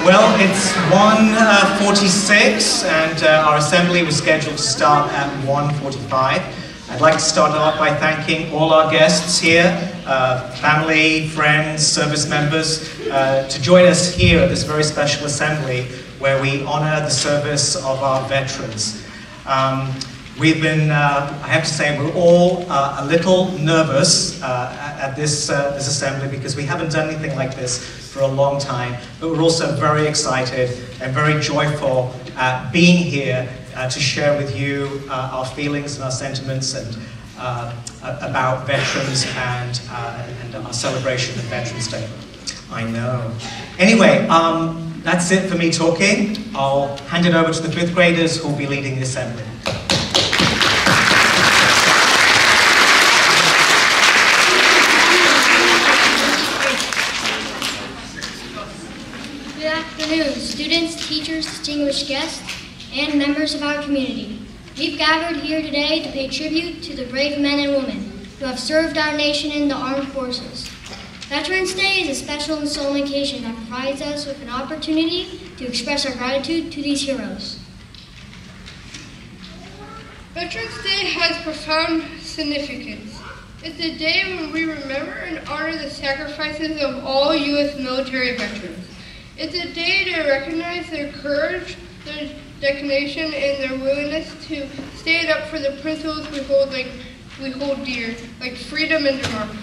Well, it's 1:46 and our assembly was scheduled to start at 1:45. I'd like to start off by thanking all our guests here, family, friends, service members, to join us here at this very special assembly where we honor the service of our veterans. We've been, I have to say, we're all a little nervous at this assembly because we haven't done anything like this for a long time, but we're also very excited and very joyful at being here to share with you our feelings and our sentiments and about veterans and our celebration of Veterans Day. I know. Anyway, that's it for me talking. I'll hand it over to the 5th graders who will be leading the assembly. Good afternoon, students, teachers, distinguished guests, and members of our community. We've gathered here today to pay tribute to the brave men and women who have served our nation in the armed forces. Veterans Day is a special and solemn occasion that provides us with an opportunity to express our gratitude to these heroes. Veterans Day has profound significance. It's a day when we remember and honor the sacrifices of all U.S. military veterans. It's a day to recognize their courage, their dedication, and their willingness to stand up for the principles we hold dear, like freedom and democracy.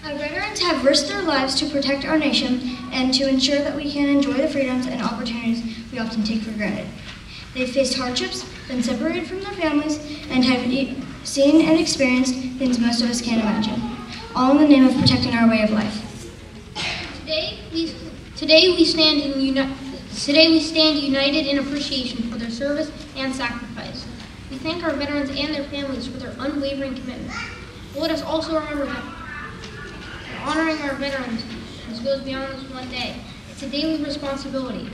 Our veterans have risked their lives to protect our nation and to ensure that we can enjoy the freedoms and opportunities we often take for granted. They've faced hardships, been separated from their families, and have seen and experienced things most of us can't imagine, all in the name of protecting our way of life. Today we stand united in appreciation for their service and sacrifice. We thank our veterans and their families for their unwavering commitment. But let us also remember that honoring our veterans goes beyond this one day. It's a daily responsibility.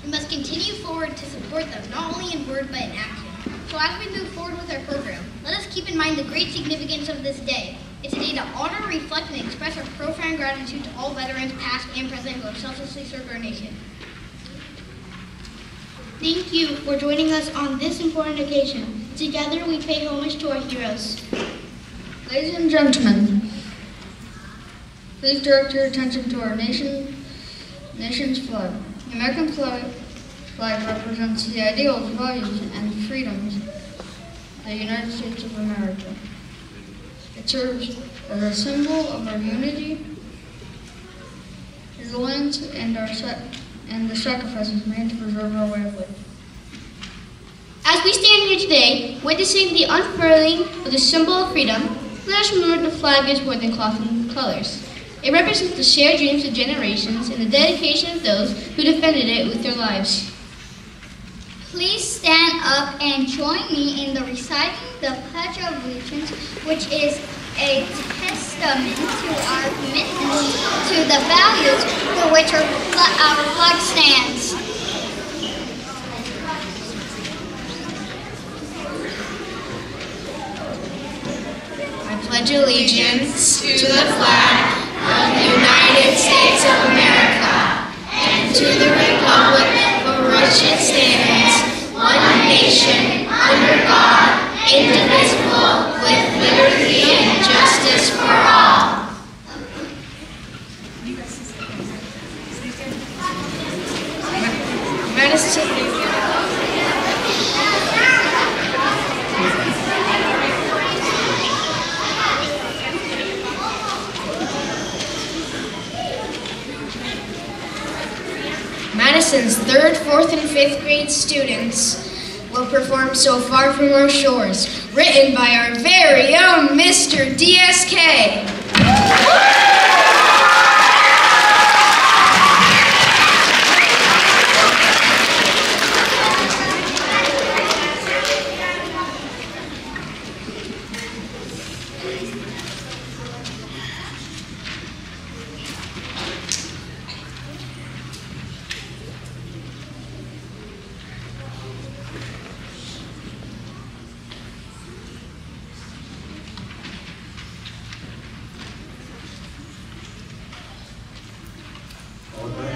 We must continue forward to support them, not only in word but in action. So as we move forward with our program, let us keep in mind the great significance of this day. It's a day to honor, reflect, and express our profound gratitude to all veterans, past and present, who have selflessly served our nation. Thank you for joining us on this important occasion. Together we pay homage to our heroes. Ladies and gentlemen, please direct your attention to our nation's flag. The American flag represents the ideals, values, and freedoms of the United States of America. It serves as a symbol of our unity, resilience, and the sacrifices made to preserve our way of life. As we stand here today, witnessing the unfurling of the symbol of freedom, let us remember the flag is more than cloth and colors. It represents the shared dreams of generations and the dedication of those who defended it with their lives. Please stand up and join me in the reciting the Pledge of Allegiance, which is a testament to our commitment to the values for which our flag stands. I pledge allegiance to the flag of the United States of America and to the republic for which it stands, one nation, under God, indivisible, with liberty and justice for all. Madison. Madison's 3rd, 4th, and 5th grade students will perform So Far From Our Shores, written by our very own Mr. DSK. All right.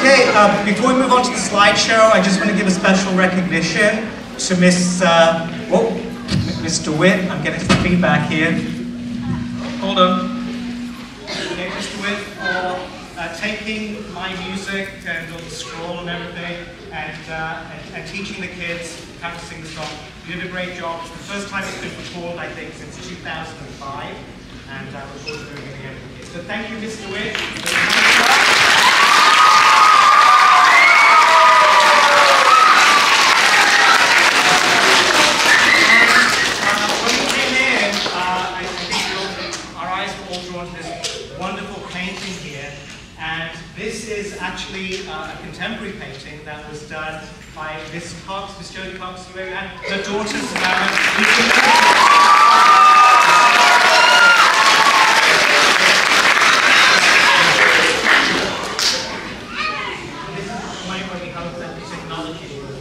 Okay, before we move on to the slideshow, I just want to give a special recognition to Mr. Witt. I'm getting some feedback here. Hold on. Okay, Mr. Witt, for taking my music and all the scroll and everything, and teaching the kids how to sing the song. You did a great job. It's the first time it's been performed, I think, since 2005, and I look forward to doing it again for kids. So thank you, Mr. Witt. This is actually a contemporary painting that was done by Miss Cox, Miss Jodie Cox, and her daughter Savannah. This is the point where we hope that the technology will.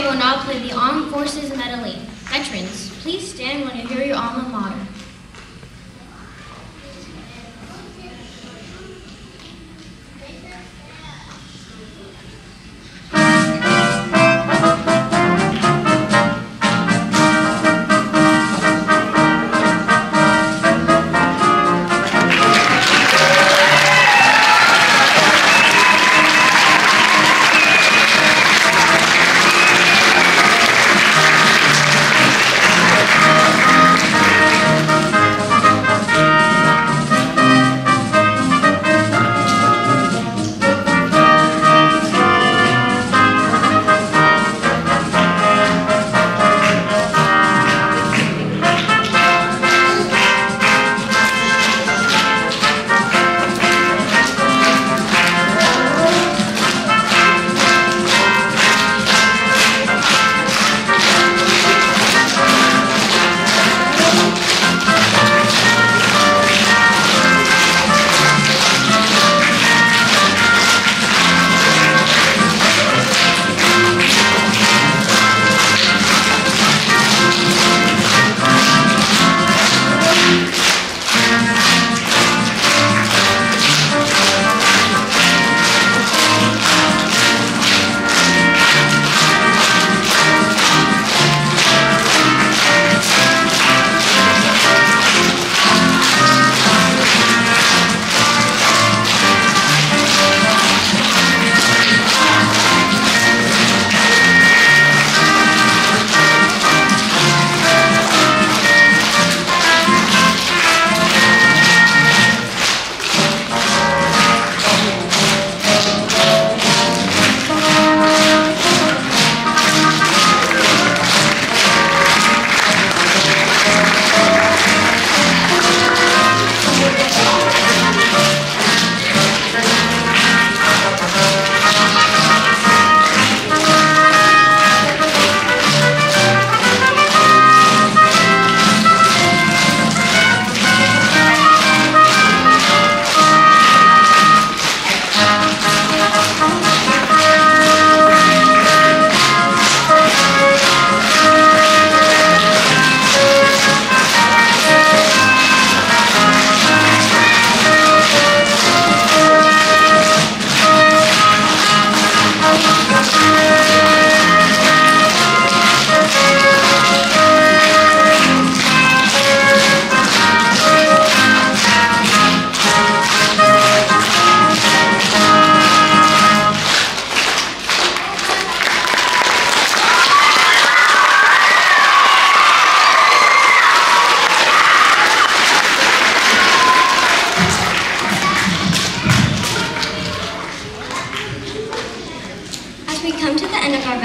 Will now play the Armed Forces Medley. Veterans, please stand when you hear your alma mater.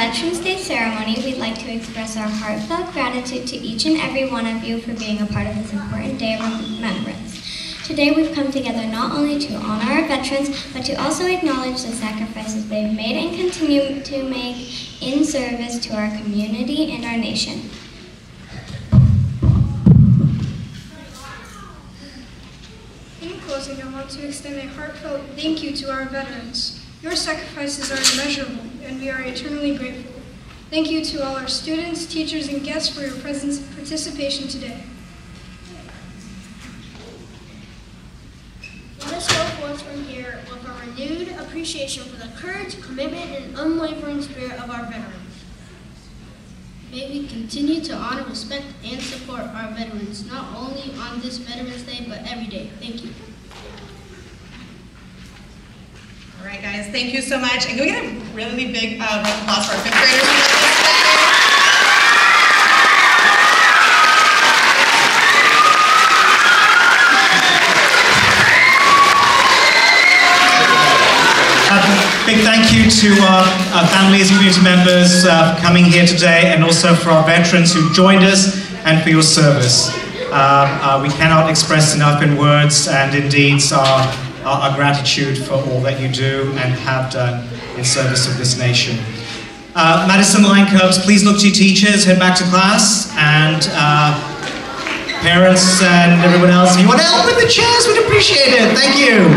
Veterans Day ceremony, we'd like to express our heartfelt gratitude to each and every one of you for being a part of this important day of remembrance. Today we've come together not only to honor our veterans, but to also acknowledge the sacrifices they've made and continue to make in service to our community and our nation. In closing, I want to extend a heartfelt thank you to our veterans. Your sacrifices are immeasurable, and we are eternally grateful. Thank you to all our students, teachers, and guests for your presence and participation today. Let us go forth from here with a renewed appreciation for the courage, commitment, and unwavering spirit of our veterans. May we continue to honor, respect, and support our veterans, not only on this Veterans Day, but every day. Thank you. All right, guys, thank you so much. And can we get a really big round of applause for our fifth graders who did this today? Big thank you to our families, community members for coming here today, and also for our veterans who joined us and for your service. We cannot express enough in words and in deeds our gratitude for all that you do and have done in service of this nation. Madison Line Cubs, please look to your teachers, head back to class, and parents and everyone else. If you want to help with the chairs, we'd appreciate it. Thank you.